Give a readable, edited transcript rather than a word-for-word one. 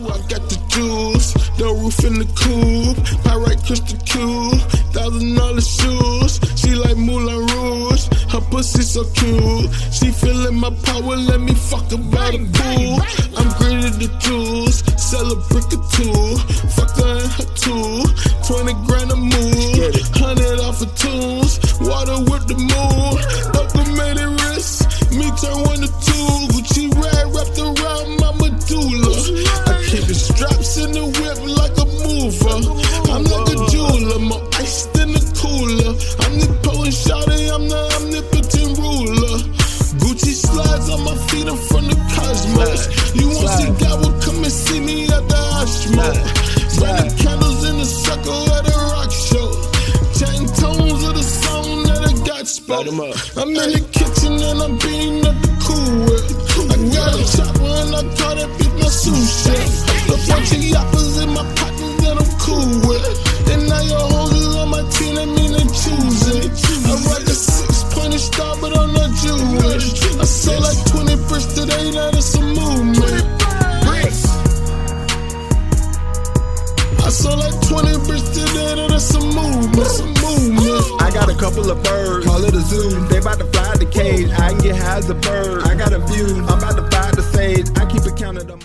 Ooh, I got the juice, the roof in the coupe, pyrite crystal cube, $1,000 shoes. She like Moulin Rouge, her pussy so cute. She feeling my power, let me fuck her by the pool. I'm greedy the juice, sell a brick or two, fuck her in her too. 20 grand a move, 100 off of tunes, water with the moon. Upgraded wrist, me turn 1 to 2. Gucci rag wrapped around my medulla. I keep the straps in the whip like a mover. I'm like a jeweler, more ice than a cooler. I'm the poet shouting, I'm the omnipotent ruler. Gucci slides on my feet in front of Cosmos. You won't see God will come and see me at the Ashmo. Burning candles in the circle at a rock show. Chanting tones of the song that I got spoke. I'm in the kitchen and I'm beating up the Cool Whip. I got a chopper and I call that bitch my sous chef. A bunch of yappers in my pockets that I'm cool with. And now your hoes is on my team, that mean they choosing. I rock a 6-pointed star, but I'm not Jewish. I sold like 20 bricks today, now that's a movement. I sold like 20 bricks today, now that's a movement. I got a couple of birds, call it a zoo. They about to fly the cage, I can get high as a bird. I got a view, I'm about to fly the stage. I keep it counted up.